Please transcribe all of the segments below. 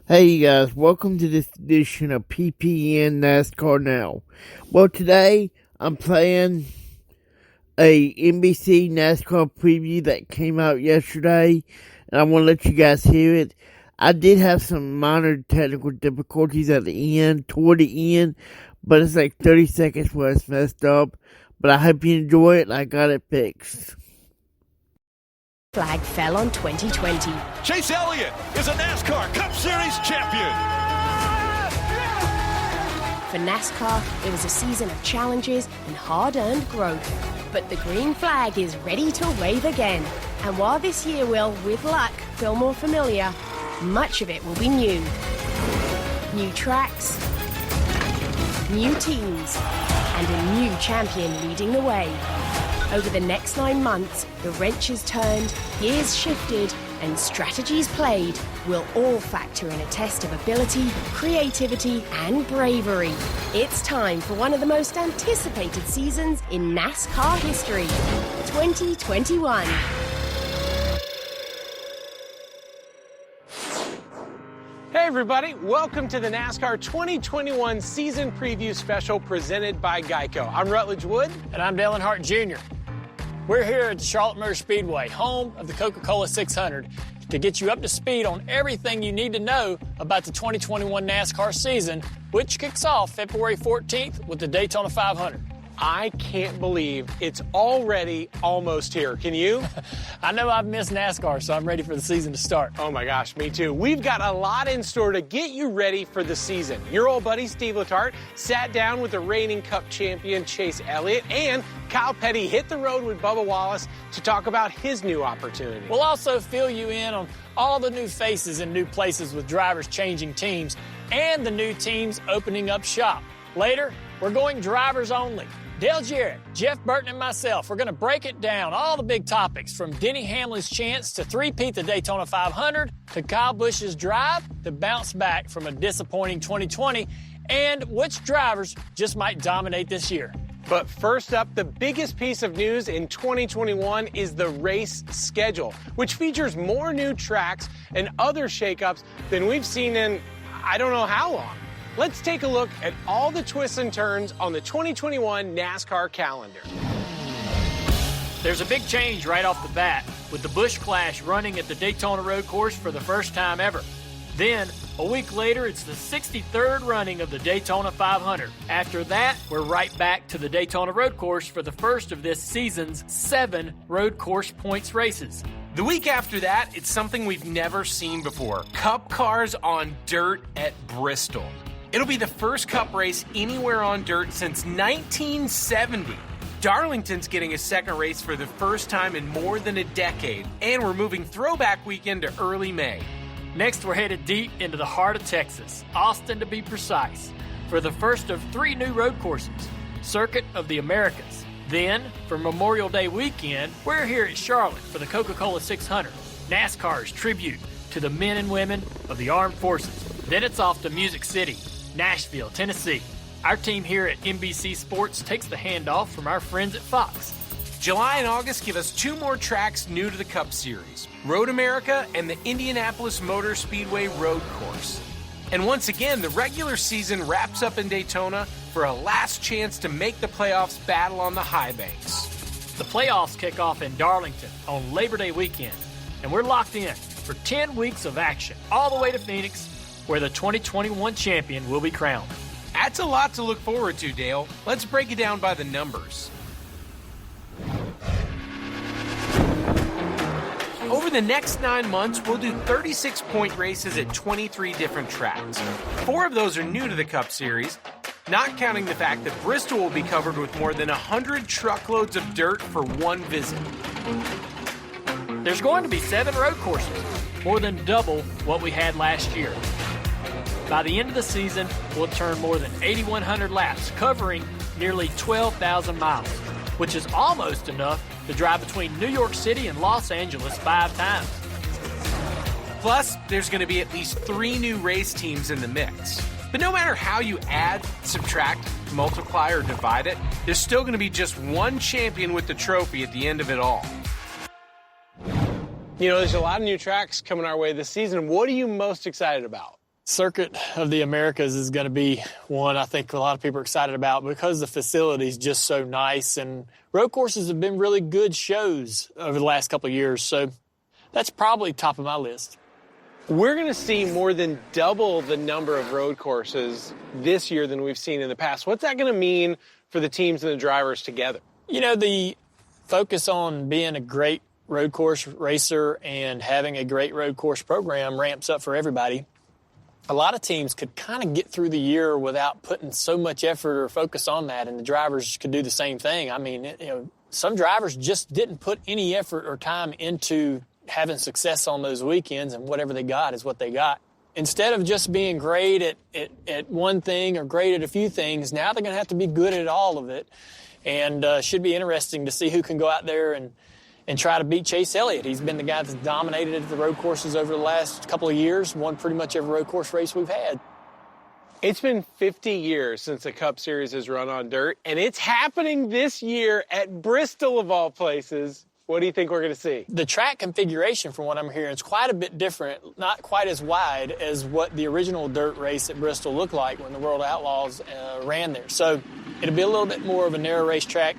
Hey guys, welcome to this edition of PPN NASCAR Now. Well, today I'm playing a NBC NASCAR preview that came out yesterday, and I want to let you guys hear it. I did have some minor technical difficulties at the end, toward the end, but it's like 30 seconds where it's messed up. But I hope you enjoy it, and I got it fixed. Flag fell on 2020. Chase Elliott is a NASCAR Cup Series champion. For NASCAR, it was a season of challenges and hard-earned growth. But the green flag is ready to wave again. And while this year will, with luck, feel more familiar, much of it will be new. New tracks, new teams, and a new champion leading the way. Over the next 9 months, the wrenches turned, gears shifted, and strategies played will all factor in a test of ability, creativity, and bravery. It's time for one of the most anticipated seasons in NASCAR history, 2021. Hey everybody, welcome to the NASCAR 2021 season preview special presented by Geico. I'm Rutledge Wood. And I'm Dale Earnhardt Jr. We're here at the Charlotte Motor Speedway, home of the Coca-Cola 600, to get you up to speed on everything you need to know about the 2021 NASCAR season, which kicks off February 14th with the Daytona 500. I can't believe it's already almost here. Can you? I know I've missed NASCAR, so I'm ready for the season to start. Oh my gosh, me too. We've got a lot in store to get you ready for the season. Your old buddy Steve Letarte sat down with the reigning Cup champion Chase Elliott, and Kyle Petty hit the road with Bubba Wallace to talk about his new opportunity. We'll also fill you in on all the new faces in new places with drivers changing teams and the new teams opening up shop. Later, we're going drivers only. Dale Jarrett, Jeff Burton, and myself, we're going to break it down, all the big topics, from Denny Hamlin's chance to three-peat the Daytona 500, to Kyle Busch's drive to bounce back from a disappointing 2020, and which drivers just might dominate this year. But first up, the biggest piece of news in 2021 is the race schedule, which features more new tracks and other shakeups than we've seen in I don't know how long. Let's take a look at all the twists and turns on the 2021 NASCAR calendar. There's a big change right off the bat, with the Busch Clash running at the Daytona Road Course for the first time ever. Then, a week later, it's the 63rd running of the Daytona 500. After that, we're right back to the Daytona Road Course for the first of this season's 7 road course points races. The week after that, it's something we've never seen before. Cup cars on dirt at Bristol. It'll be the first Cup race anywhere on dirt since 1970. Darlington's getting a second race for the first time in more than a decade, and we're moving Throwback Weekend to early May. Next, we're headed deep into the heart of Texas, Austin to be precise, for the first of 3 new road courses, Circuit of the Americas. Then, for Memorial Day weekend, we're here at Charlotte for the Coca-Cola 600, NASCAR's tribute to the men and women of the armed forces. Then it's off to Music City, Nashville, Tennessee. Our team here at NBC Sports takes the handoff from our friends at Fox. July and August give us 2 more tracks new to the Cup Series, Road America and the Indianapolis Motor Speedway Road Course. And once again, the regular season wraps up in Daytona for a last chance to make the playoffs battle on the high banks. The playoffs kick off in Darlington on Labor Day weekend, and we're locked in for 10 weeks of action, all the way to Phoenix, where the 2021 champion will be crowned. That's a lot to look forward to, Dale. Let's break it down by the numbers. Over the next 9 months, we'll do 36-point races at 23 different tracks. 4 of those are new to the Cup Series, not counting the fact that Bristol will be covered with more than 100 truckloads of dirt for one visit. There's going to be 7 road courses, more than double what we had last year. By the end of the season, we'll turn more than 8,100 laps, covering nearly 12,000 miles, which is almost enough to drive between New York City and Los Angeles 5 times. Plus, there's going to be at least 3 new race teams in the mix. But no matter how you add, subtract, multiply, or divide it, there's still going to be just one champion with the trophy at the end of it all. You know, there's a lot of new tracks coming our way this season. What are you most excited about? Circuit of the Americas is going to be one I think a lot of people are excited about because the facility is just so nice, and road courses have been really good shows over the last couple of years, so that's probably top of my list. We're going to see more than double the number of road courses this year than we've seen in the past. What's that going to mean for the teams and the drivers together? You know, the focus on being a great road course racer and having a great road course program ramps up for everybody. A lot of teams could kind of get through the year without putting so much effort or focus on that, and the drivers could do the same thing. I mean, you know, some drivers just didn't put any effort or time into having success on those weekends, and whatever they got is what they got. Instead of just being great at one thing or great at a few things, now they're going to have to be good at all of it, and should be interesting to see who can go out there and try to beat Chase Elliott. He's been the guy that's dominated at the road courses over the last couple of years, won pretty much every road course race we've had. It's been 50 years since the Cup Series has run on dirt, and it's happening this year at Bristol, of all places. What do you think we're going to see? The track configuration, from what I'm hearing, is quite a bit different, not quite as wide as what the original dirt race at Bristol looked like when the World Outlaws ran there. So it'll be a little bit more of a narrow racetrack.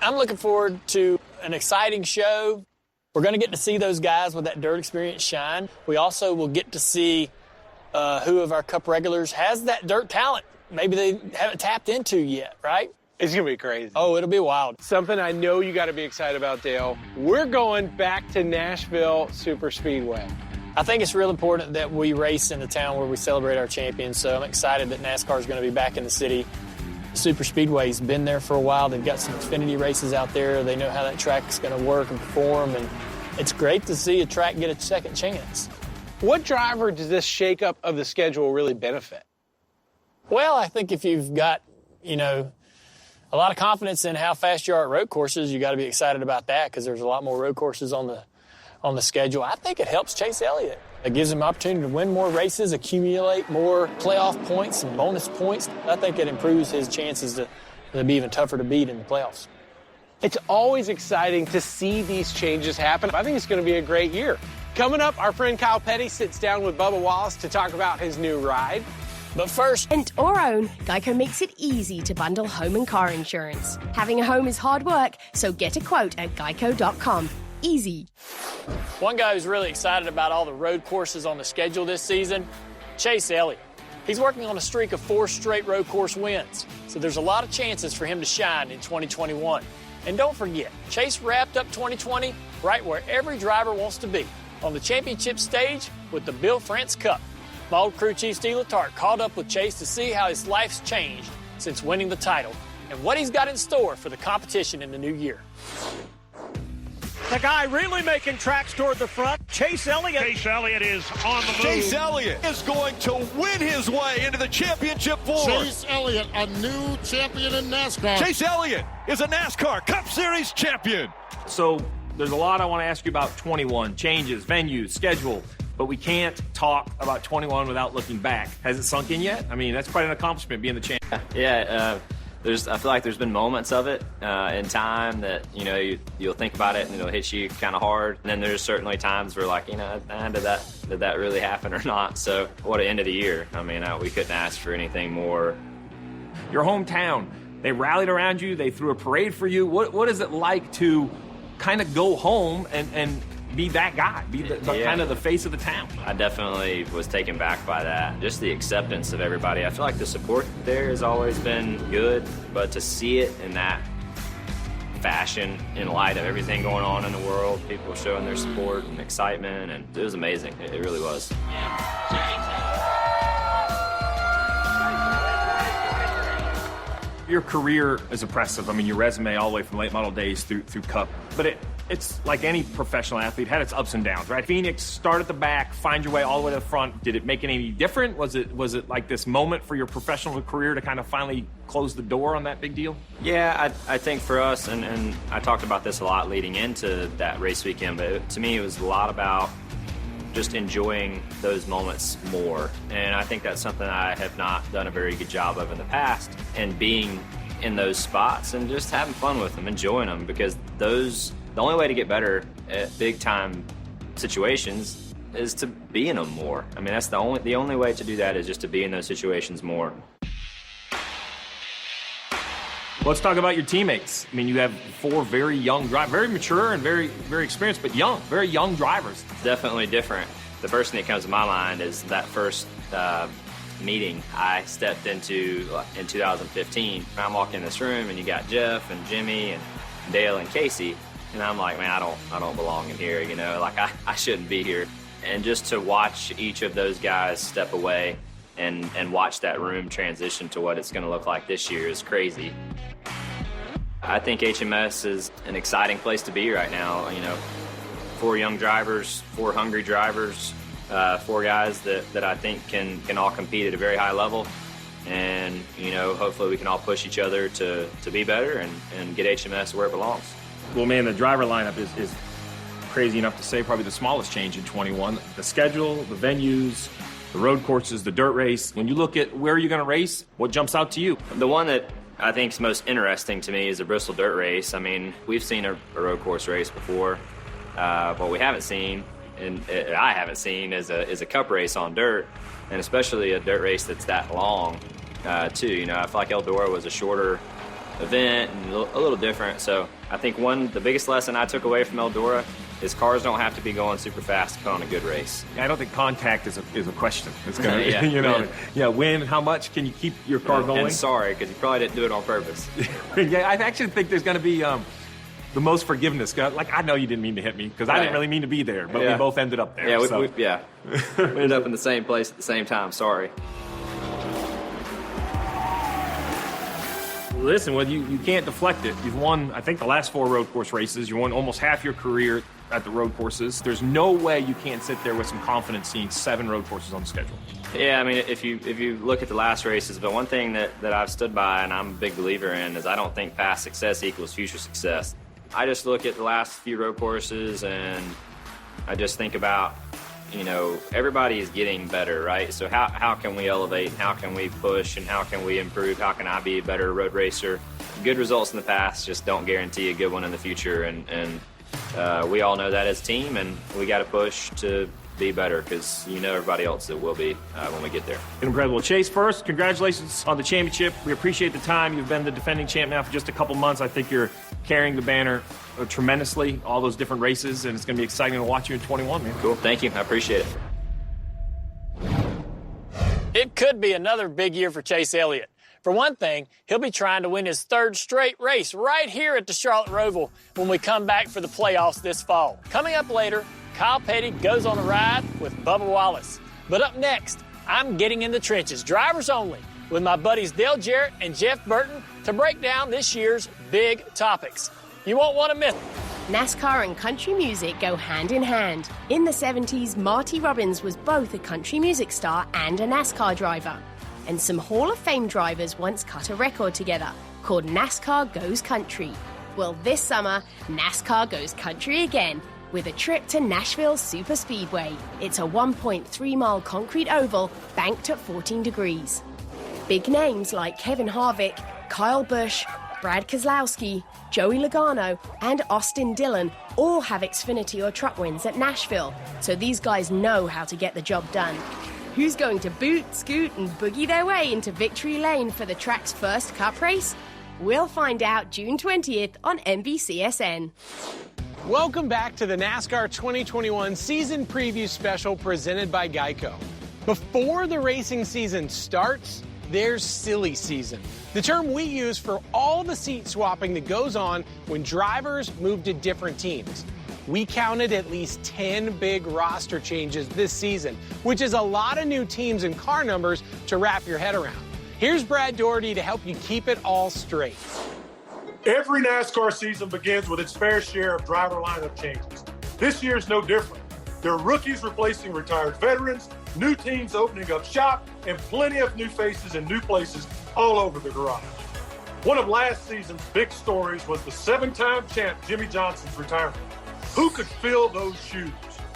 I'm looking forward to an exciting show. We're going to get to see those guys with that dirt experience shine. We also will get to see who of our Cup regulars has that dirt talent maybe they haven't tapped into yet, right? It's going to be crazy. Oh, it'll be wild. Something I know you got to be excited about, Dale. We're going back to Nashville Superspeedway. I think it's real important that we race in the town where we celebrate our champions, so I'm excited that NASCAR is going to be back in the city. Superspeedway's been there for a while. They've got some Xfinity races out there. They know how that track is going to work and perform, and it's great to see a track get a second chance. What driver does this shakeup of the schedule really benefit? Well, I think if you've got, you know, a lot of confidence in how fast you are at road courses, you got to be excited about that because there's a lot more road courses on the schedule. I think it helps Chase Elliott. It gives him an opportunity to win more races, accumulate more playoff points and bonus points. I think it improves his chances to be even tougher to beat in the playoffs. It's always exciting to see these changes happen. I think it's going to be a great year. Coming up, our friend Kyle Petty sits down with Bubba Wallace to talk about his new ride. But first, Rent or own, Geico makes it easy to bundle home and car insurance. Having a home is hard work, so get a quote at geico.com. Easy. one guy who's really excited about all the road courses on the schedule this season, Chase Elliott. He's working on a streak of 4 straight road course wins, so there's a lot of chances for him to shine in 2021. And don't forget, Chase wrapped up 2020 right where every driver wants to be, on the championship stage with the Bill France Cup. My old crew chief Steve Letarte called up with Chase to see how his life's changed since winning the title and what he's got in store for the competition in the new year. The guy really making tracks toward the front, Chase Elliott. Chase Elliott is on the move. Chase Elliott is going to win his way into the championship four. Chase Elliott, a new champion in NASCAR. Chase Elliott is a NASCAR Cup Series champion. So there's a lot I want to ask you about 21, changes, venues, schedule, but we can't talk about 21 without looking back. Has it sunk in yet? I mean, that's quite an accomplishment, being the champion. Yeah, I feel like there's been moments of it in time that, you know, you'll think about it and it'll hit you kind of hard. And then there's certainly times where, like, you know, did that really happen or not? So what an end of the year. I mean, we couldn't ask for anything more. Your hometown, they rallied around you. They threw a parade for you. What is it like to kind of go home and be that guy, be the kind of the face of the town? I definitely was taken back by that. Just the acceptance of everybody. I feel like the support there has always been good, but to see it in that fashion in light of everything going on in the world, people showing their support and excitement, and it was amazing. It really was. Your career is impressive. I mean, your resume all the way from late model days through Cup, but it's like any professional athlete, had its ups and downs, right? Phoenix, start at the back, find your way all the way to the front. Did it make it any different? Was it like this moment for your professional career to kind of finally close the door on that big deal? Yeah, I think for us, and I talked about this a lot leading into that race weekend, but to me it was a lot about just enjoying those moments more. And I think that's something I have not done a very good job of in the past, and being in those spots and just having fun with them, enjoying them, because the only way to get better at big time situations is to be in them more. I mean, that's the only way to do that is just to be in those situations more. Let's talk about your teammates. I mean, you have 4 very young drivers, very mature and very, very experienced, but young, very young drivers. Definitely different. The first thing that comes to my mind is that first meeting I stepped into in 2015. I'm walking in this room, and you got Jeff and Jimmy and Dale and Casey, and I'm like, man, I don't belong in here. You know, like I shouldn't be here. And just to watch each of those guys step away and watch that room transition to what it's going to look like this year is crazy. I think HMS is an exciting place to be right now. You know, 4 young drivers, 4 hungry drivers, 4 guys that I think can all compete at a very high level. And, you know, hopefully we can all push each other to be better and get HMS where it belongs. Well, man, the driver lineup is crazy enough to say probably the smallest change in 21. The schedule, the venues, the road courses, the dirt race. When you look at where you're going to race, what jumps out to you? The one that I think is most interesting to me is the Bristol dirt race. I mean, we've seen a road course race before. What we haven't seen, and I haven't seen, is a cup race on dirt, and especially a dirt race that's that long, too. You know, I feel like Eldora was a shorter event and a little different. So I think the biggest lesson I took away from Eldora is cars don't have to be going super fast to put on a good race. I don't think contact is a question. It's gonna, you know, when, how much can you keep your car going? And sorry, because you probably didn't do it on purpose. Yeah, I actually think there's going to be the most forgiveness. Like, I know you didn't mean to hit me because I didn't really mean to be there, but we both ended up there. Yeah, so. we ended up in the same place at the same time. Sorry. Listen, well, you can't deflect it. You've won, I think, the last 4 road course races. You won almost half your career at the road courses. There's no way you can't sit there with some confidence seeing 7 road courses on the schedule. Yeah, I mean, if you look at the last races, but one thing that I've stood by and I'm a big believer in is I don't think past success equals future success. I just look at the last few road courses and I just think about, you know, everybody is getting better, right? So how can we elevate, how can we push, and how can we improve? How can I be a better road racer? Good results in the past just don't guarantee a good one in the future, and we all know that as a team, and we got to push to be better because you know everybody else that will be when we get there. Incredible. Chase, first, congratulations on the championship. We appreciate the time. You've been the defending champ now for just a couple months. I think you're carrying the banner tremendously, all those different races, and it's going to be exciting to watch you in 21, man. Cool. Thank you. I appreciate it. It could be another big year for Chase Elliott. For one thing, he'll be trying to win his 3rd straight race right here at the Charlotte Roval when we come back for the playoffs this fall. Coming up later, Kyle Petty goes on a ride with Bubba Wallace. But up next, I'm getting in the trenches, drivers only, with my buddies Dale Jarrett and Jeff Burton to break down this year's big topics. You won't want to miss it. NASCAR and country music go hand in hand. In the 70s, Marty Robbins was both a country music star and a NASCAR driver. And some Hall of Fame drivers once cut a record together called NASCAR Goes Country. Well, this summer, NASCAR goes country again with a trip to Nashville Superspeedway. It's a 1.3-mile concrete oval banked at 14 degrees. Big names like Kevin Harvick, Kyle Busch, Brad Keselowski, Joey Logano, and Austin Dillon all have Xfinity or truck wins at Nashville, so these guys know how to get the job done. Who's going to boot, scoot, and boogie their way into victory lane for the track's first cup race? We'll find out June 20th on NBCSN. Welcome back to the NASCAR 2021 season preview special presented by Geico. Before the racing season starts, there's silly season, the term we use for all the seat swapping that goes on when drivers move to different teams. We counted at least 10 big roster changes this season, which is a lot of new teams and car numbers to wrap your head around. Here's Brad Doherty to help you keep it all straight. Every NASCAR season begins with its fair share of driver lineup changes. This year's no different. There are rookies replacing retired veterans, new teams opening up shop, and plenty of new faces in new places all over the garage. One of last season's big stories was the 7-time champ Jimmy Johnson's retirement. Who could fill those shoes?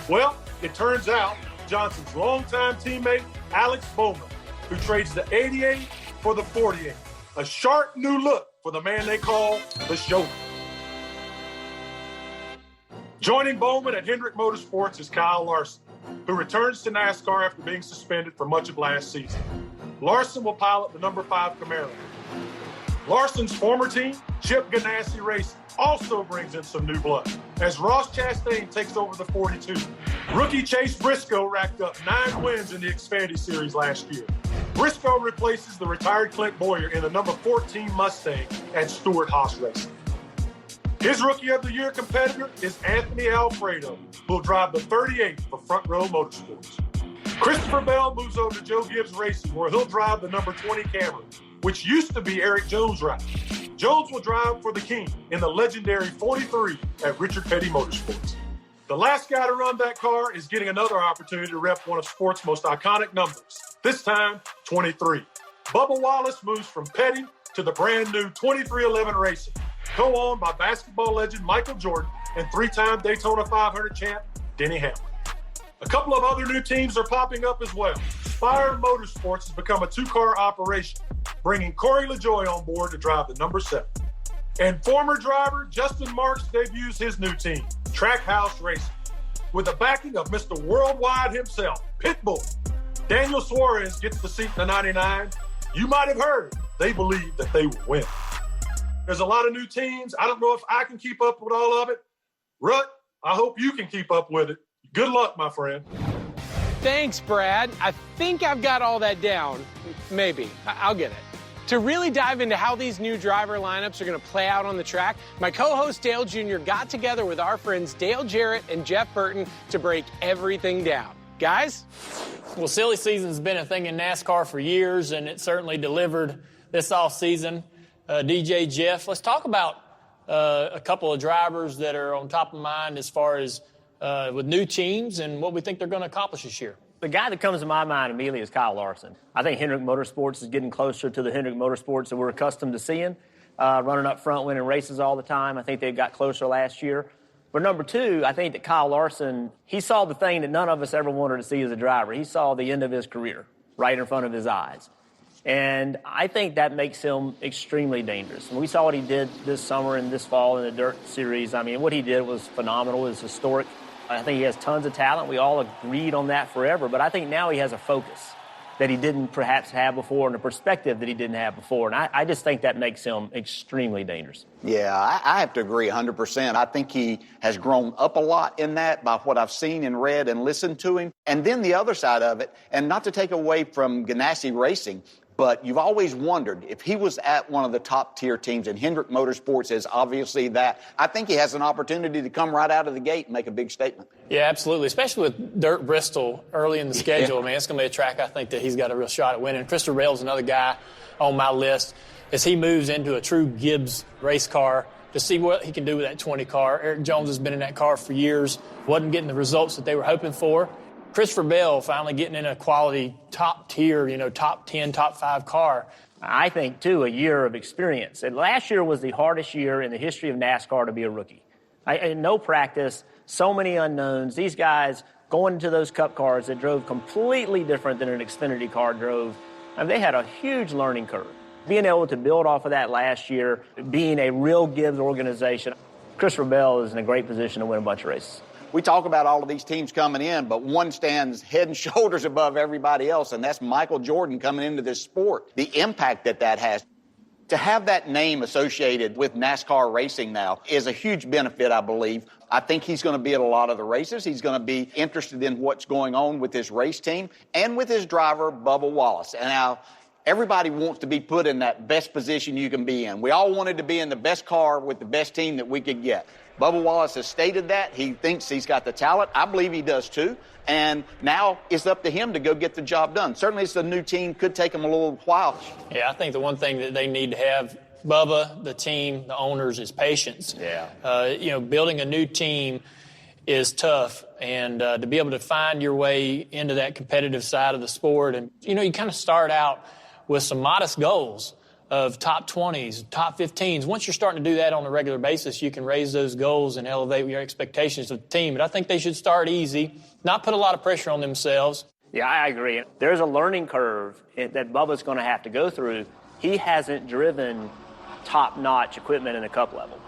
Well, it turns out Johnson's longtime teammate, Alex Bowman, who trades the 88 for the 48. A sharp new look for the man they call the Showman. Joining Bowman at Hendrick Motorsports is Kyle Larson. who returns to NASCAR after being suspended for much of last season. Larson will pilot the number 5 Camaro. Larson's former team, Chip Ganassi Racing, also brings in some new blood as Ross Chastain takes over the 42. Rookie Chase Briscoe racked up 9 wins in the Xfinity Series last year. Briscoe replaces the retired Clint Boyer in the number 14 Mustang at Stewart-Haas Racing. His Rookie of the Year competitor is Anthony Alfredo, who will drive the 38 for Front Row Motorsports. Christopher Bell moves over to Joe Gibbs Racing, where he'll drive the number 20 Camry, which used to be Eric Jones' route. Jones will drive for the King in the legendary 43 at Richard Petty Motorsports. The last guy to run that car is getting another opportunity to rep one of sports' most iconic numbers, this time 23. Bubba Wallace moves from Petty to the brand new 2311 Racing, co-owned by basketball legend Michael Jordan and 3-time Daytona 500 champ Denny Hamlin. A couple of other new teams are popping up as well. Spire Motorsports has become a 2-car operation, bringing Corey LaJoie on board to drive the number 7. And former driver Justin Marks debuts his new team, Trackhouse Racing, with the backing of Mr. Worldwide himself, Pitbull. Daniel Suarez gets the seat in the 99. You might have heard they believe that they will win. There's a lot of new teams. I don't know if I can keep up with all of it. Rut, I hope you can keep up with it. Good luck, my friend. Thanks, Brad. I think I've got all that down. Maybe. I'll get it. To really dive into how these new driver lineups are going to play out on the track, my co-host Dale Jr. got together with our friends Dale Jarrett and Jeff Burton to break everything down. Guys? Well, silly season's been a thing in NASCAR for years, and it certainly delivered this offseason. DJ Jeff, let's talk about a couple of drivers that are on top of mind as far as with new teams and what we think they're going to accomplish this year. The guy that comes to my mind immediately is Kyle Larson. I think Hendrick Motorsports is getting closer to the Hendrick Motorsports that we're accustomed to seeing, running up front, winning races all the time. I think they got closer last year. But number 2, I think that Kyle Larson, he saw the thing that none of us ever wanted to see as a driver. He saw the end of his career right in front of his eyes. And I think that makes him extremely dangerous. And we saw what he did this summer and this fall in the Dirt Series. I mean, what he did was phenomenal. It was historic. I think he has tons of talent. We all agreed on that forever. But I think now he has a focus that he didn't perhaps have before and a perspective that he didn't have before. And I just think that makes him extremely dangerous. Yeah, I have to agree 100%. I think he has grown up a lot in that by what I've seen and read and listened to him. And then the other side of it, and not to take away from Ganassi Racing, but you've always wondered if he was at one of the top-tier teams, and Hendrick Motorsports is obviously that. I think he has an opportunity to come right out of the gate and make a big statement. Yeah, absolutely, especially with Dirt Bristol early in the schedule. Man, it's going to be a track I think that he's got a real shot at winning. Christopher Bell's another guy on my list as he moves into a true Gibbs race car to see what he can do with that 20 car. Eric Jones has been in that car for years, wasn't getting the results that they were hoping for. Christopher Bell finally getting in a quality top tier, top 10, top 5 car. I think, too, a year of experience. And last year was the hardest year in the history of NASCAR to be a rookie. No practice, so many unknowns. These guys going into those Cup cars that drove completely different than an Xfinity car drove. I mean, they had a huge learning curve. Being able to build off of that last year, being a real Gibbs organization, Christopher Bell is in a great position to win a bunch of races. We talk about all of these teams coming in, but one stands head and shoulders above everybody else, and that's Michael Jordan coming into this sport. The impact that has. To have that name associated with NASCAR racing now is a huge benefit, I believe. I think he's going to be at a lot of the races. He's going to be interested in what's going on with his race team and with his driver, Bubba Wallace. And now everybody wants to be put in that best position you can be in. We all wanted to be in the best car with the best team that we could get. Bubba Wallace has stated that. He thinks he's got the talent. I believe he does too. And now it's up to him to go get the job done. Certainly it's a new team. Could take him a little while. Yeah, I think the one thing that they need to have, Bubba, the team, the owners, is patience. Yeah. Building a new team is tough. And to be able to find your way into that competitive side of the sport. And, you kind of start out with some modest goals of top 20s, top 15s. Once you're starting to do that on a regular basis, you can raise those goals and elevate your expectations of the team. But I think they should start easy, not put a lot of pressure on themselves. Yeah, I agree. There's a learning curve that Bubba's going to have to go through. He hasn't driven top-notch equipment in the Cup level.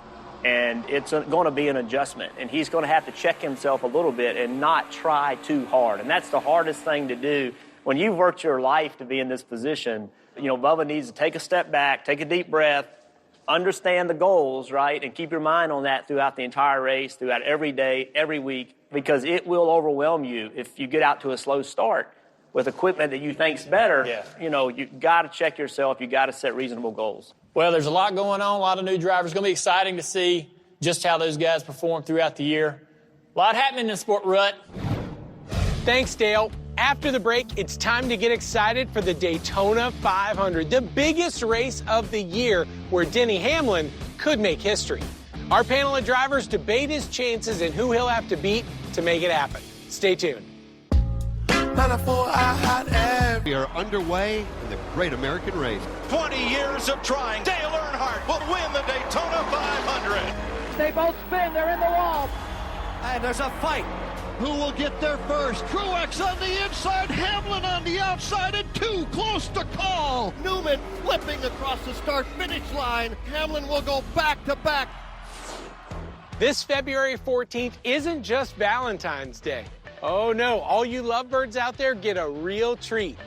And it's going to be an adjustment. And he's going to have to check himself a little bit and not try too hard. And that's the hardest thing to do. When you've worked your life to be in this position, Bubba needs to take a step back, take a deep breath, understand the goals, right, and keep your mind on that throughout the entire race, throughout every day, every week, because it will overwhelm you if you get out to a slow start with equipment that you think's better. You got to check yourself. You got to set reasonable goals. Well, there's a lot going on, a lot of new drivers. It's going to be exciting to see just how those guys perform throughout the year. A lot happening in Sport Rut. Thanks, Dale. After the break, it's time to get excited for the Daytona 500, the biggest race of the year where Denny Hamlin could make history. Our panel of drivers debate his chances and who he'll have to beat to make it happen. Stay tuned. We are underway in the Great American Race. 20 years of trying. Dale Earnhardt will win the Daytona 500. They both spin. They're in the wall. And there's a fight. Who will get there first? Truex on the inside, Hamlin on the outside, and too close to call. Newman flipping across the start-finish line. Hamlin will go back-to-back. This February 14th isn't just Valentine's Day. Oh no, all you lovebirds out there get a real treat.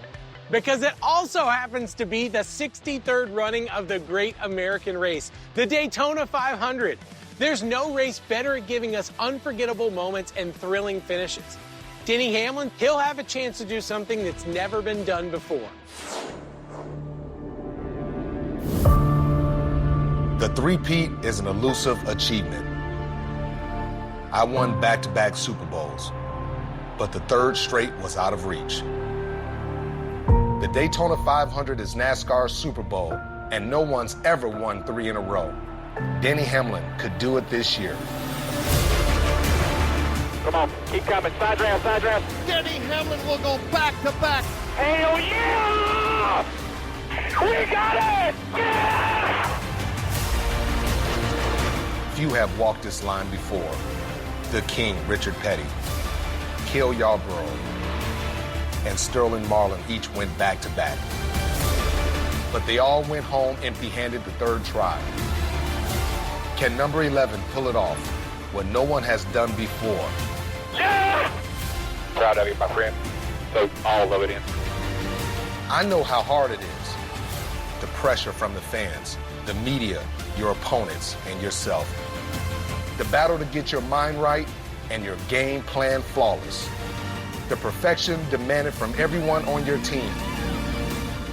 Because it also happens to be the 63rd running of the Great American Race, the Daytona 500. There's no race better at giving us unforgettable moments and thrilling finishes. Denny Hamlin, he'll have a chance to do something that's never been done before. The three-peat is an elusive achievement. I won back-to-back Super Bowls, but the third straight was out of reach. The Daytona 500 is NASCAR's Super Bowl, and no one's ever won 3 in a row. Denny Hamlin could do it this year. Come on, keep coming. Side ramp, side ramp. Denny Hamlin will go back-to-back. Hell yeah! We got it! Yeah! Few have walked this line before. The King, Richard Petty, Cale Yarborough, and Sterling Marlin each went back-to-back. But they all went home empty-handed the third try. Can number 11 pull it off, what no one has done before? Yeah! Proud of you, my friend. Vote all of it in. I know how hard it is. The pressure from the fans, the media, your opponents, and yourself. The battle to get your mind right and your game plan flawless. The perfection demanded from everyone on your team.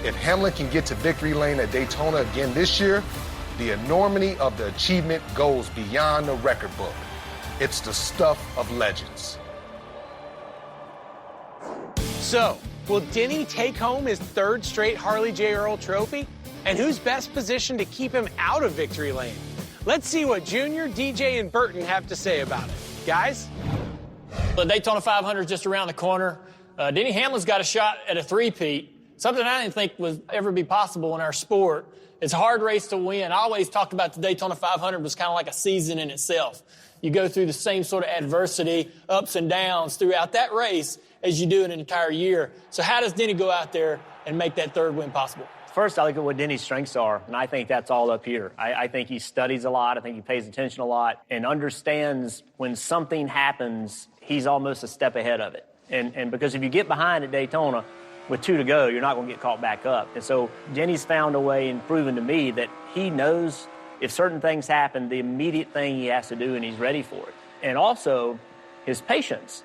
If Hamlin can get to victory lane at Daytona again this year, the enormity of the achievement goes beyond the record book. It's the stuff of legends. So, will Denny take home his third straight Harley J. Earl trophy? And who's best positioned to keep him out of victory lane? Let's see what Junior, DJ, and Burton have to say about it. Guys? The Daytona 500 is just around the corner. Denny Hamlin's got a shot at a three-peat, something I didn't think would ever be possible in our sport. It's a hard race to win. I always talked about the Daytona 500 was kind of like a season in itself. You go through the same sort of adversity, ups and downs throughout that race as you do in an entire year. So how does Denny go out there and make that third win possible? First, I look at what Denny's strengths are, and I think that's all up here. I think he studies a lot. I think he pays attention a lot and understands when something happens, he's almost a step ahead of it. And because if you get behind at Daytona with 2 to go, you're not going to get caught back up. And so Denny's found a way and proven to me that he knows if certain things happen, the immediate thing he has to do, and he's ready for it. And also his patience,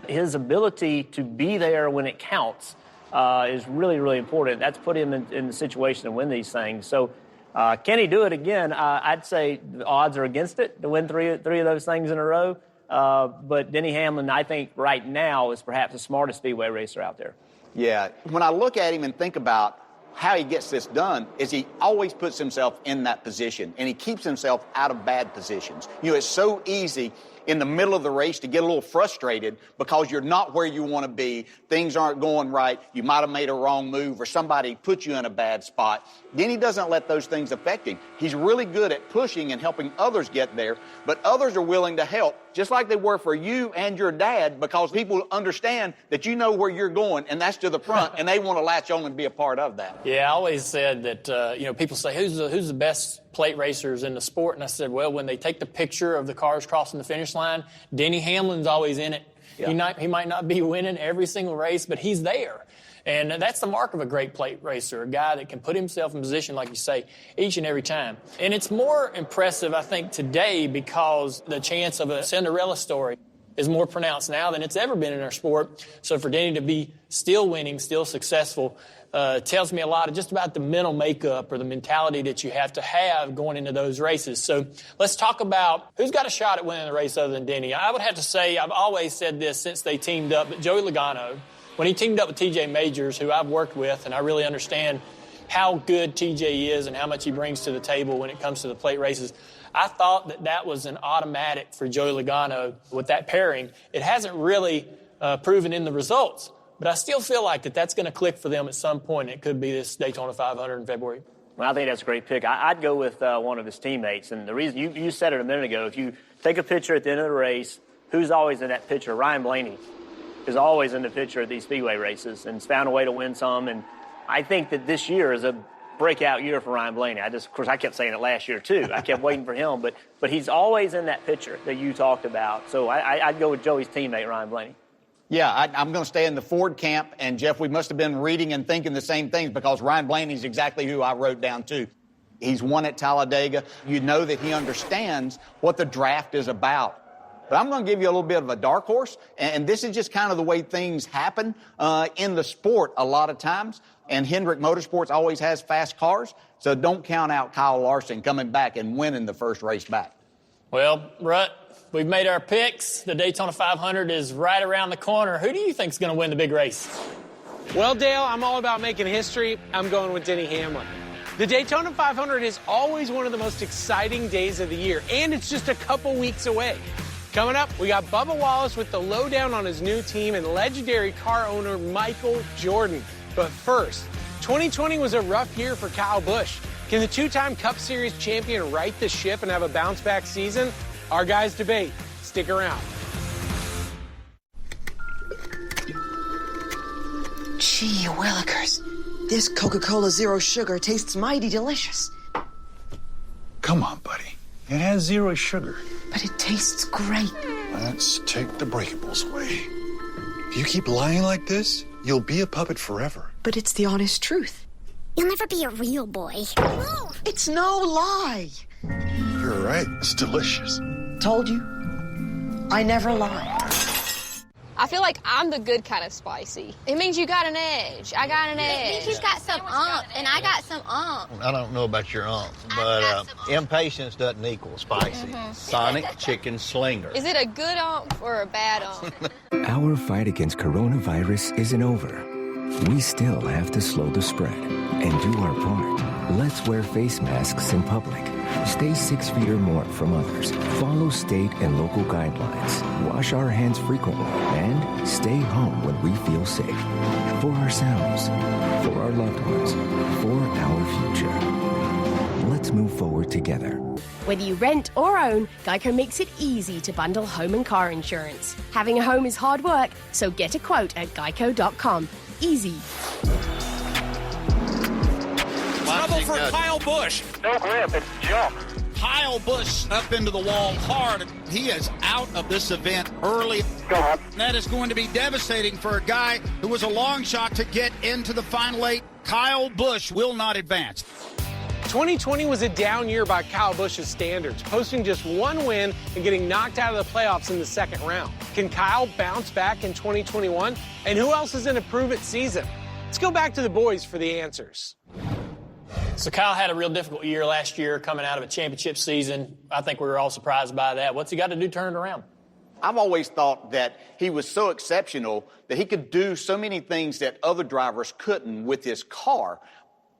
his ability to be there when it counts. Is really, really important. That's put him in the situation to win these things. So can he do it again? I'd say the odds are against it to win three of those things in a row. But Denny Hamlin, I think right now, is perhaps the smartest speedway racer out there. Yeah. When I look at him and think about how he gets this done, is he always puts himself in that position, and he keeps himself out of bad positions. You know, it's so easy in the middle of the race to get a little frustrated because you're not where you want to be. Things aren't going right. You might have made a wrong move or somebody put you in a bad spot. Then he doesn't let those things affect him. He's really good at pushing and helping others get there, but others are willing to help just like they were for you and your dad, because people understand that you know where you're going, and that's to the front, and they want to latch on and be a part of that. Yeah, I always said that, people say, who's the best plate racers in the sport? And I said, well, when they take the picture of the cars crossing the finish line, Denny Hamlin's always in it. Yeah. He might not be winning every single race, but he's there. And that's the mark of a great plate racer, a guy that can put himself in position, like you say, each and every time. And it's more impressive, I think, today because the chance of a Cinderella story is more pronounced now than it's ever been in our sport. So for Denny to be still winning, still successful, tells me a lot of just about the mental makeup or the mentality that you have to have going into those races. So let's talk about who's got a shot at winning the race other than Denny. I would have to say, I've always said this since they teamed up, but Joey Logano, when he teamed up with TJ Majors, who I've worked with, and I really understand how good TJ is and how much he brings to the table when it comes to the plate races, I thought that was an automatic for Joey Logano with that pairing. It hasn't really proven in the results, but I still feel like that's going to click for them at some point. It could be this Daytona 500 in February. Well, I think that's a great pick. I'd go with one of his teammates. And the reason, you said it a minute ago, if you take a picture at the end of the race, who's always in that picture? Ryan Blaney is always in the picture at these speedway races and has found a way to win some. And I think that this year is a breakout year for Ryan Blaney. Of course, I kept saying it last year too. I kept waiting for him, but he's always in that picture that you talked about. So I'd go with Joey's teammate, Ryan Blaney. Yeah, I'm going to stay in the Ford camp. And, Jeff, we must have been reading and thinking the same things because Ryan Blaney's exactly who I wrote down too. He's won at Talladega. You know that he understands what the draft is about. But I'm going to give you a little bit of a dark horse, and this is just kind of the way things happen in the sport a lot of times. And Hendrick Motorsports always has fast cars, so don't count out Kyle Larson coming back and winning the first race back. Well, Rut, we've made our picks. The Daytona 500 is right around the corner. Who do you think is going to win the big race? Well, Dale, I'm all about making history. I'm going with Denny Hamlin. The Daytona 500 is always one of the most exciting days of the year, and it's just a couple weeks away. Coming up, we got Bubba Wallace with the lowdown on his new team and legendary car owner Michael Jordan. But first, 2020 was a rough year for Kyle Busch. Can the two-time Cup Series champion right the ship and have a bounce-back season? Our guys debate. Stick around. Gee willikers, this Coca-Cola Zero Sugar tastes mighty delicious. Come on, buddy. It has zero sugar. But it tastes great. Let's take the breakables away. If you keep lying like this, you'll be a puppet forever. But it's the honest truth. You'll never be a real boy. It's no lie. You're right. It's delicious. Told you. I never lie. I feel like I'm the good kind of spicy. It means you got an edge. I got an edge. It means you've got some oomph, and I got some oomph. I don't know about your oomph, but impatience doesn't equal spicy. Sonic Chicken Slinger. Is it a good oomph or a bad oomph? Our fight against coronavirus isn't over. We still have to slow the spread and do our part. Let's wear face masks in public. Stay 6 feet or more from others. Follow state and local guidelines. Wash our hands frequently and stay home when we feel safe. For ourselves, for our loved ones, for our future. Let's move forward together. Whether you rent or own, Geico makes it easy to bundle home and car insurance. Having a home is hard work, so get a quote at geico.com. Easy. Trouble for Kyle Busch. No grip, it's jump. Kyle Busch up into the wall hard. He is out of this event early. Go on. That is going to be devastating for a guy who was a long shot to get into the final 8. Kyle Busch will not advance. 2020 was a down year by Kyle Busch's standards, posting just one win and getting knocked out of the playoffs in the second round. Can Kyle bounce back in 2021? And who else is in a prove-it season? Let's go back to the boys for the answers. So Kyle had a real difficult year last year coming out of a championship season. I think we were all surprised by that. What's he got to do to turn it around? I've always thought that he was so exceptional that he could do so many things that other drivers couldn't with his car.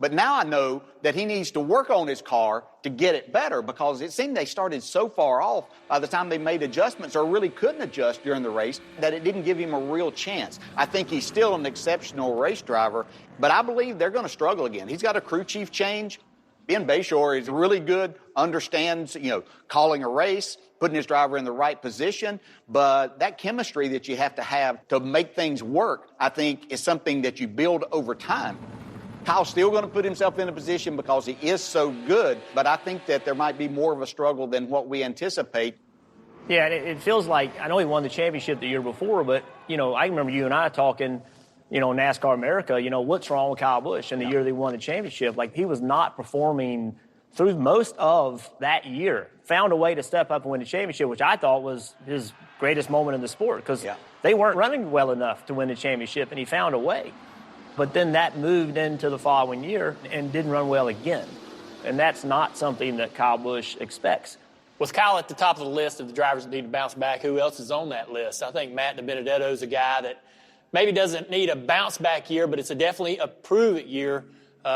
But now I know that he needs to work on his car to get it better because it seemed they started so far off by the time they made adjustments or really couldn't adjust during the race that it didn't give him a real chance. I think he's still an exceptional race driver, but I believe they're going to struggle again. He's got a crew chief change. Ben Bayshore is a really good understands, calling a race, putting his driver in the right position. But that chemistry that you have to make things work, I think, is something that you build over time. Kyle's still going to put himself in a position because he is so good, but I think that there might be more of a struggle than what we anticipate. Yeah, it feels like, I know he won the championship the year before, but, I remember you and I talking, NASCAR America, what's wrong with Kyle Busch? And the year they won the championship, he was not performing through most of that year. Found a way to step up and win the championship, which I thought was his greatest moment in the sport because they weren't running well enough to win the championship, and he found a way. But then that moved into the following year and didn't run well again. And that's not something that Kyle Busch expects. With Kyle at the top of the list of the drivers that need to bounce back, who else is on that list? I think Matt DiBenedetto is a guy that maybe doesn't need a bounce-back year, but it's definitely a prove-it year.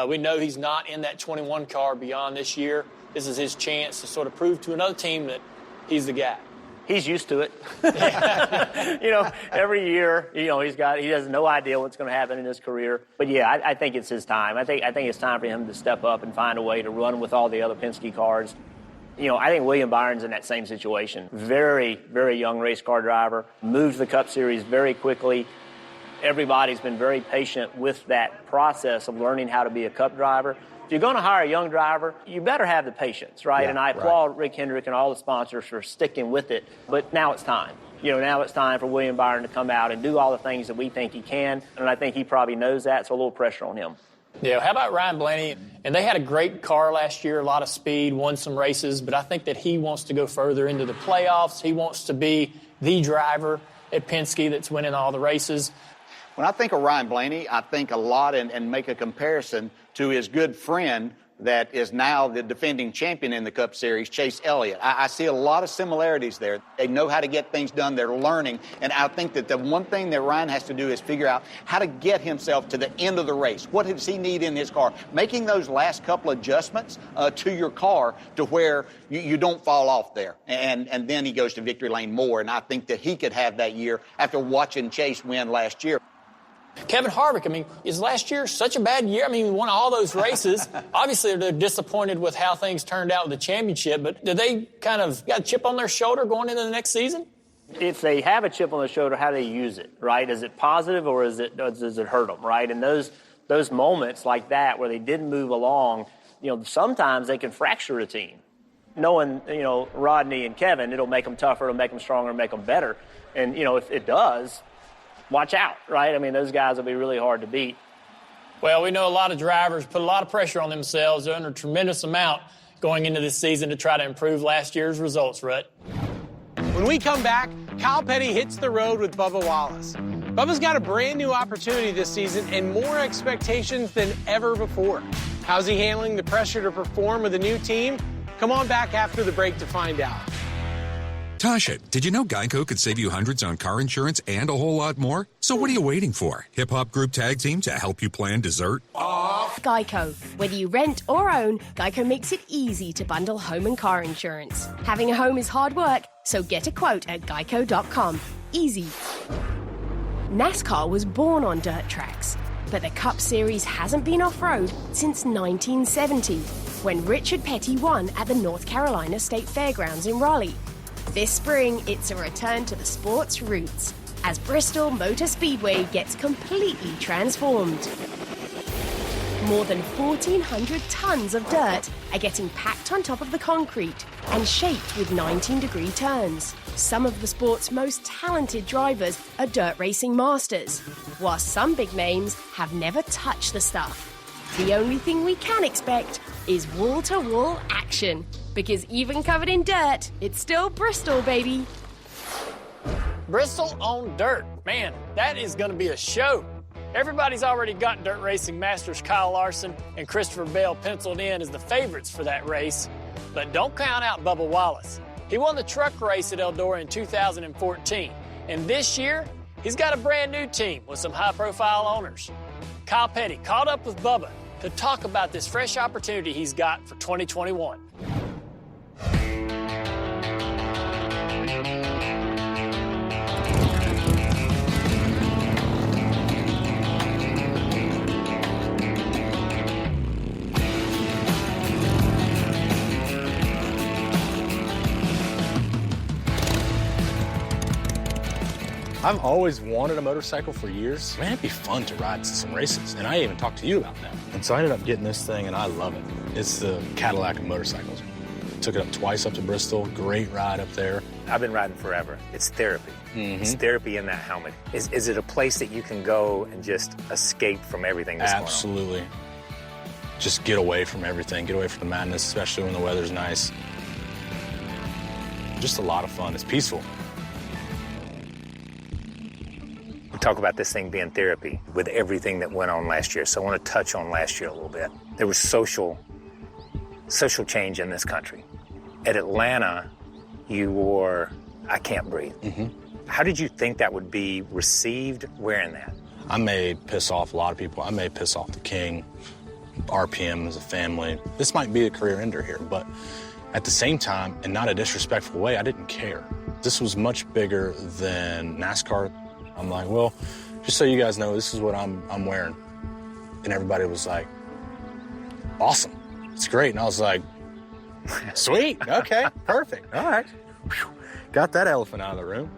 We know he's not in that 21 car beyond this year. This is his chance to sort of prove to another team that he's the guy. He's used to it. Every year, he has no idea what's going to happen in his career. But yeah, I think it's his time. I think it's time for him to step up and find a way to run with all the other Penske cars. I think William Byron's in that same situation. Very, very young race car driver. Moved to the Cup Series very quickly. Everybody's been very patient with that process of learning how to be a Cup driver. If you're going to hire a young driver, you better have the patience, right? Yeah, and I applaud Rick Hendrick and all the sponsors for sticking with it. But now it's time. Now it's time for William Byron to come out and do all the things that we think he can. And I think he probably knows that, so a little pressure on him. Yeah, how about Ryan Blaney? And they had a great car last year, a lot of speed, won some races, but I think that he wants to go further into the playoffs. He wants to be the driver at Penske that's winning all the races. When I think of Ryan Blaney, I think a lot and make a comparison to his good friend that is now the defending champion in the Cup Series, Chase Elliott. I see a lot of similarities there. They know how to get things done. They're learning. And I think that the one thing that Ryan has to do is figure out how to get himself to the end of the race. What does he need in his car? Making those last couple adjustments to your car to where you don't fall off there. And then he goes to victory lane more. And I think that he could have that year after watching Chase win last year. Kevin Harvick, is last year such a bad year? He won all those races. Obviously, they're disappointed with how things turned out with the championship, but did they kind of got a chip on their shoulder going into the next season? If they have a chip on their shoulder, how do they use it, right? Is it positive or does it hurt them, right? And those moments like that where they didn't move along, sometimes they can fracture a team. Knowing, Rodney and Kevin, it'll make them tougher, it'll make them stronger, make them better. And, if it does, watch out, right? Those guys will be really hard to beat. Well, we know a lot of drivers put a lot of pressure on themselves. They're under a tremendous amount going into this season to try to improve last year's results, Rhett. When we come back, Kyle Petty hits the road with Bubba Wallace. Bubba's got a brand new opportunity this season and more expectations than ever before. How's he handling the pressure to perform with a new team? Come on back after the break to find out. Tasha, did you know Geico could save you hundreds on car insurance and a whole lot more? So what are you waiting for? Hip Hop Group Tag Team to help you plan dessert? Geico. Whether you rent or own, Geico makes it easy to bundle home and car insurance. Having a home is hard work, so get a quote at geico.com. Easy. NASCAR was born on dirt tracks, but the Cup Series hasn't been off-road since 1970, when Richard Petty won at the North Carolina State Fairgrounds in Raleigh. This spring, it's a return to the sport's roots as Bristol Motor Speedway gets completely transformed. More than 1,400 tons of dirt are getting packed on top of the concrete and shaped with 19-degree turns. Some of the sport's most talented drivers are dirt racing masters, while some big names have never touched the stuff. The only thing we can expect is wall-to-wall action, because even covered in dirt, it's still Bristol, baby. Bristol on dirt. Man, that is going to be a show. Everybody's already got dirt racing masters Kyle Larson and Christopher Bell penciled in as the favorites for that race. But don't count out Bubba Wallace. He won the truck race at Eldora in 2014. And this year, he's got a brand new team with some high-profile owners. Kyle Petty caught up with Bubba to talk about this fresh opportunity he's got for 2021. I've always wanted a motorcycle for years. Man, it'd be fun to ride some races. And I even talked to you about that. And so I ended up getting this thing, and I love it. It's the Cadillac of motorcycles. Took it up twice up to Bristol. Great ride up there. I've been riding forever. It's therapy. It's therapy in that helmet. Is it a place that you can go and just escape from everything that's Absolutely. going on? Just get away from everything. Get away from the madness, especially when the weather's nice. Just a lot of fun. It's peaceful. We talk about this thing being therapy with everything that went on last year. So I want to touch on last year a little bit. There was social change in this country. At Atlanta, you wore I Can't Breathe. How did you think that would be received wearing that? I may piss off a lot of people. I may piss off the King, RPM as a family. This might be a career ender here, but at the same time, in not a disrespectful way, I didn't care. This was much bigger than NASCAR. I'm like, well, just so you guys know, this is what I'm wearing. And everybody was like, awesome. It's great. And I was like, sweet. Okay, perfect. All right. Whew. Got that elephant out of the room.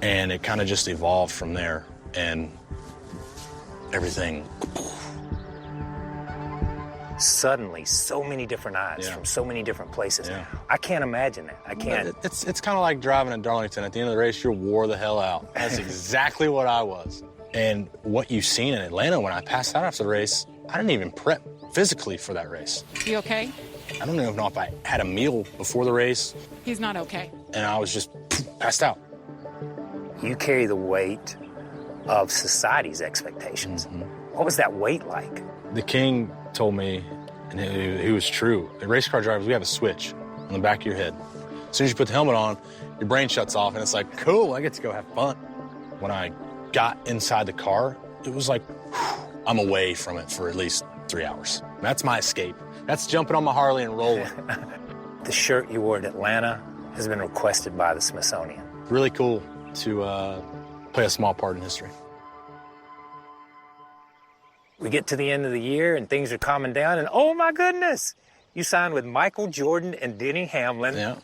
And it kind of just evolved from there. And everything. Suddenly, so many different eyes from so many different places. I can't imagine that. I can't. It's kind of like driving at Darlington. At the end of the race, you're wore the hell out. That's exactly what I was. And what you've seen in Atlanta when I passed out after the race, I didn't even prep physically for that race. You okay? I don't even know if I had a meal before the race. He's not okay. And I was just passed out. You carry the weight of society's expectations. What was that weight like? The King told me, and it was true, the race car drivers, we have a switch on the back of your head. As soon as you put the helmet on, your brain shuts off, and it's like, cool, I get to go have fun. When I got inside the car, it was like, whew, I'm away from it for at least 3 hours. That's my escape. That's jumping on my Harley and rolling. The shirt you wore at Atlanta has been requested by the Smithsonian. Really cool to play a small part in history. We get to the end of the year and things are calming down, and oh my goodness, you signed with Michael Jordan and Denny Hamlin. Yeah.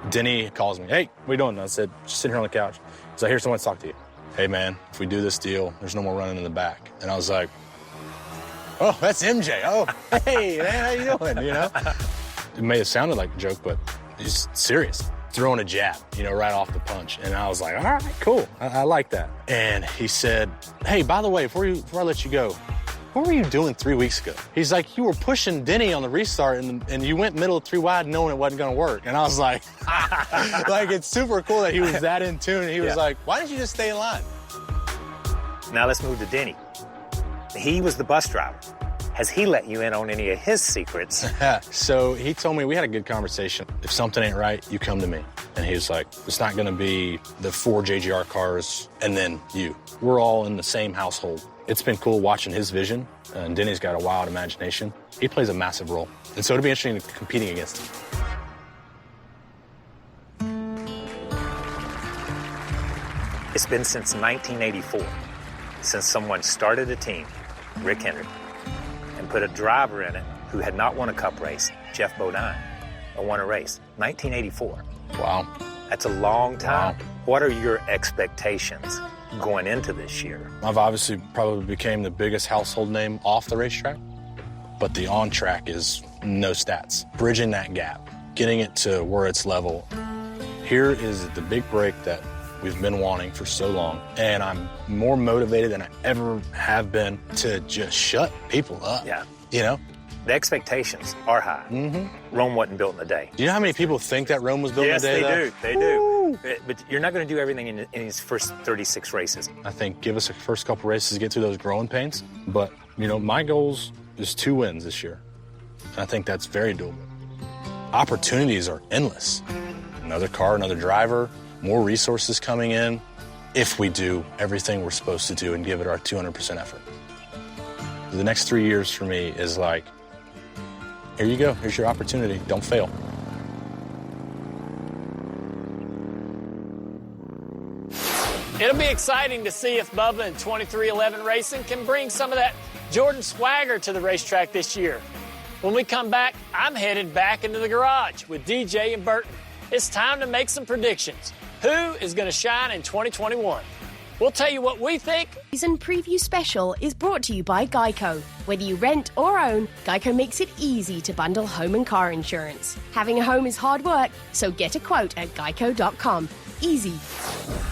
Denny calls me, hey, what are you doing? I said, just sitting here on the couch. He's like, here, someone wants to talk to you. Hey, man, if we do this deal, there's no more running in the back. And I was like, oh, that's MJ. Oh, hey, man, how you doing? You know? It may have sounded like a joke, but he's serious. Throwing a jab, right off the punch. And I was like, all right, cool. I like that. And he said, hey, by the way, before I let you go, what were you doing 3 weeks ago? He's like, you were pushing Denny on the restart, and you went middle of 3 wide knowing it wasn't going to work. And I was like, like, it's super cool that he was that in tune. He was like, why didn't you just stay in line? Now let's move to Denny. He was the bus driver. Has he let you in on any of his secrets? So he told me, we had a good conversation. If something ain't right, you come to me. And he was like, it's not going to be the 4 JGR cars and then you. We're all in the same household. It's been cool watching his vision. And Denny's got a wild imagination. He plays a massive role. And so it'll be interesting competing against him. It's been since 1984 since someone started a team, Rick Hendrick, and put a driver in it who had not won a Cup race, Jeff Bodine, or won a race. 1984. Wow. That's a long time. Wow. What are your expectations going into this year? I've obviously probably became the biggest household name off the racetrack, but the on track is no stats. Bridging that gap, getting it to where it's level. Here is the big break that we've been wanting for so long, and I'm more motivated than I ever have been to just shut people up. Yeah. The expectations are high. Rome wasn't built in a day. Do you know how many people think that Rome was built in a day? Yes, they do. But you're not going to do everything in his first 36 races. I think give us the first couple races to get through those growing pains. But, my goals is 2 wins this year. And I think that's very doable. Opportunities are endless. Another car, another driver, more resources coming in if we do everything we're supposed to do and give it our 200% effort. The next 3 years for me is like, here you go. Here's your opportunity. Don't fail. It'll be exciting to see if Bubba and 2311 Racing can bring some of that Jordan swagger to the racetrack this year. When we come back, I'm headed back into the garage with DJ and Burton. It's time to make some predictions. Who is going to shine in 2021? We'll tell you what we think. Season Preview Special is brought to you by Geico. Whether you rent or own, Geico makes it easy to bundle home and car insurance. Having a home is hard work, so get a quote at geico.com. Easy.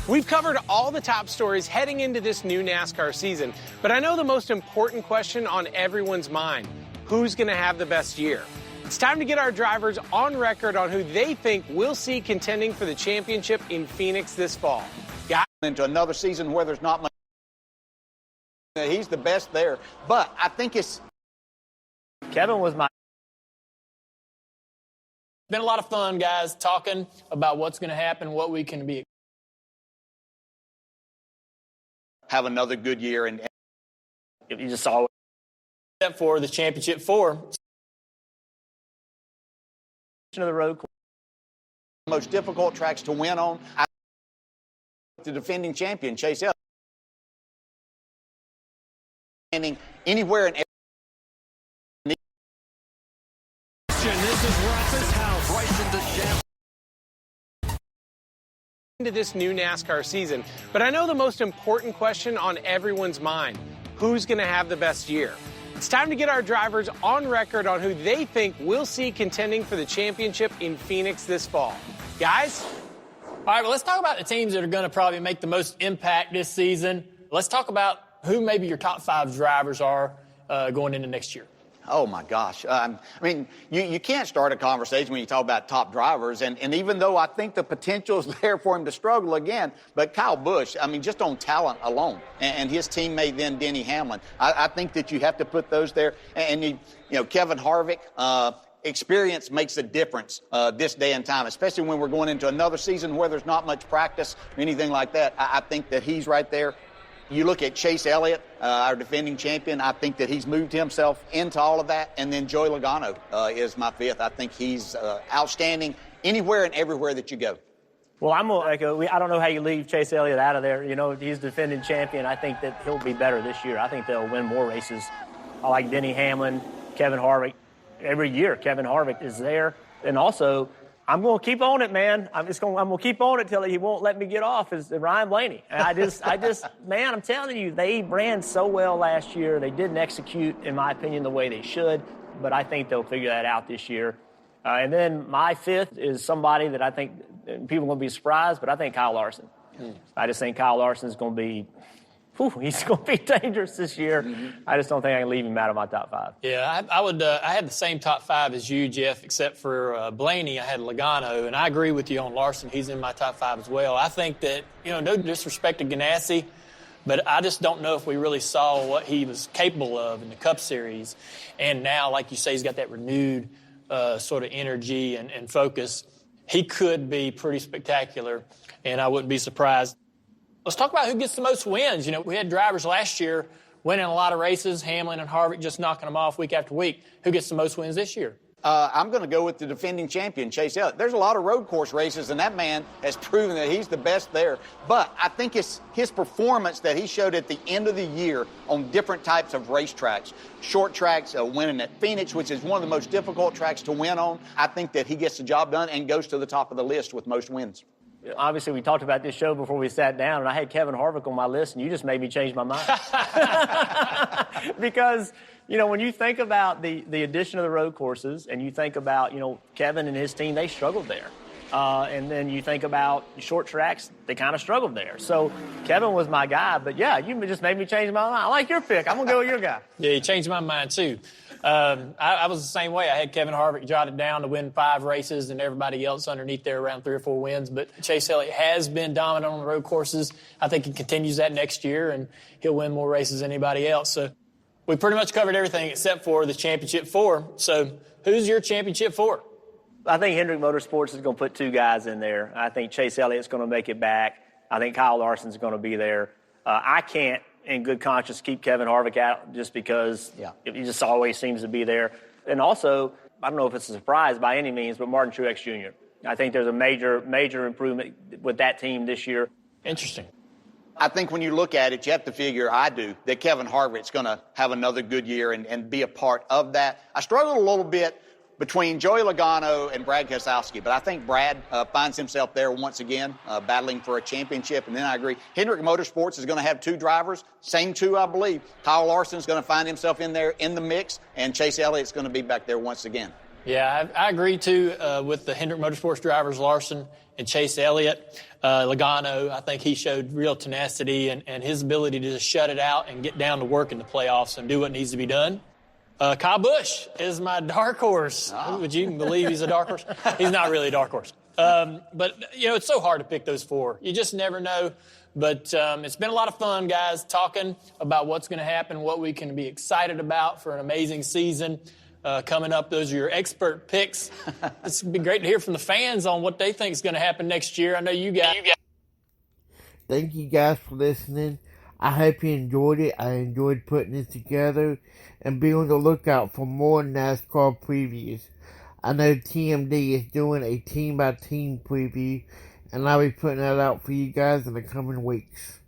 We've covered all the top stories heading into this new NASCAR season, but I know the most important question on everyone's mind: who's going to have the best year? It's time to get our drivers on record on who they think we'll see contending for the championship in Phoenix this fall. Into another season where there's not much. He's the best there, but I think it's. Kevin was my. It's been a lot of fun, guys, talking about what's going to happen, what we can be. Have another good year, and you just saw except for the championship 4. Of the road. Most difficult tracks to win on. The defending champion, Chase Elliott. Standing anywhere and everywhere. This is Ross's house. Bryson DeChambeau. Into this new NASCAR season, but I know the most important question on everyone's mind: who's going to have the best year? It's time to get our drivers on record on who they think we'll see contending for the championship in Phoenix this fall. Guys? All right, well, let's talk about the teams that are going to probably make the most impact this season. Let's talk about who maybe your top 5 drivers are going into next year. Oh, my gosh. I mean, you can't start a conversation when you talk about top drivers. And even though I think the potential is there for him to struggle again, but Kyle Busch, I mean, just on talent alone, and his teammate then Denny Hamlin, I think that you have to put those there. And you know, Kevin Harvick, experience makes a difference this day and time, especially when we're going into another season where there's not much practice or anything like that. I think that he's right there. You look at Chase Elliott, our defending champion. I think that he's moved himself into all of that. And then Joey Logano is my 5th. I think he's outstanding anywhere and everywhere that you go. Well, I don't know how you leave Chase Elliott out of there. You know, he's defending champion. I think that he'll be better this year. I think they'll win more races. I like Denny Hamlin, Kevin Harvick. Every year, Kevin Harvick is there. And also, I'm going to keep on it, man. I'm going to keep on it till he won't let me get off, is Ryan Blaney. And I just, man, I'm telling you, they ran so well last year. They didn't execute, in my opinion, the way they should. But I think they'll figure that out this year. And then my 5th is somebody that I think people are going to be surprised, but I think Kyle Larson. I just think Kyle Larson is going to be, he's going to be dangerous this year. I just don't think I can leave him out of my top 5. Yeah, I would. I had the same top 5 as you, Jeff, except for Blaney. I had Logano, and I agree with you on Larson. He's in my top 5 as well. I think that, no disrespect to Ganassi, but I just don't know if we really saw what he was capable of in the Cup Series. And now, like you say, he's got that renewed sort of energy and focus. He could be pretty spectacular, and I wouldn't be surprised. Let's talk about who gets the most wins. We had drivers last year winning a lot of races, Hamlin and Harvick just knocking them off week after week. Who gets the most wins this year? I'm going to go with the defending champion, Chase Elliott. There's a lot of road course races, and that man has proven that he's the best there. But I think it's his performance that he showed at the end of the year on different types of racetracks. Short tracks, winning at Phoenix, which is one of the most difficult tracks to win on. I think that he gets the job done and goes to the top of the list with most wins. Obviously, we talked about this show before we sat down, and I had Kevin Harvick on my list, and you just made me change my mind. Because, when you think about the addition of the road courses, and you think about, Kevin and his team, they struggled there. And then you think about short tracks, they kind of struggled there. So Kevin was my guy, but yeah, you just made me change my mind. I like your pick. I'm going to go with your guy. Yeah, you changed my mind too. I was the same way. I had Kevin Harvick jotted down to win 5 races and everybody else underneath there around 3 or 4 wins. But Chase Elliott has been dominant on the road courses. I think he continues that next year, and he'll win more races than anybody else. So we pretty much covered everything except for the championship 4. So who's your championship 4? I think Hendrick Motorsports is going to put 2 guys in there. I think Chase Elliott's going to make it back. I think Kyle Larson's going to be there. I can't, in good conscience, keep Kevin Harvick out just because he just always seems to be there. And also, I don't know if it's a surprise by any means, but Martin Truex Jr. I think there's a major improvement with that team this year. Interesting. I think when you look at it, you have to figure, I do, that Kevin Harvick's going to have another good year and be a part of that. I struggled a little bit between Joey Logano and Brad Keselowski. But I think Brad finds himself there once again, battling for a championship. And then I agree, Hendrick Motorsports is going to have two drivers, same two, I believe. Kyle Larson is going to find himself in there in the mix, and Chase Elliott's going to be back there once again. Yeah, I agree, too, with the Hendrick Motorsports drivers, Larson and Chase Elliott. Logano, I think he showed real tenacity and his ability to just shut it out and get down to work in the playoffs and do what needs to be done. Kyle Busch is my dark horse. Oh. Would you believe he's a dark horse? He's not really a dark horse. But, it's so hard to pick those four. You just never know. But it's been a lot of fun, guys, talking about what's going to happen, what we can be excited about for an amazing season coming up. Those are your expert picks. It's been great to hear from the fans on what they think is going to happen next year. I know you guys. Thank you guys for listening. I hope you enjoyed it. I enjoyed putting this together, and be on the lookout for more NASCAR previews. I know TMD is doing a team-by-team preview, and I'll be putting that out for you guys in the coming weeks.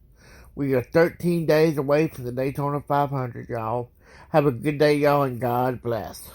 We are 13 days away from the Daytona 500, y'all. Have a good day, y'all, and God bless.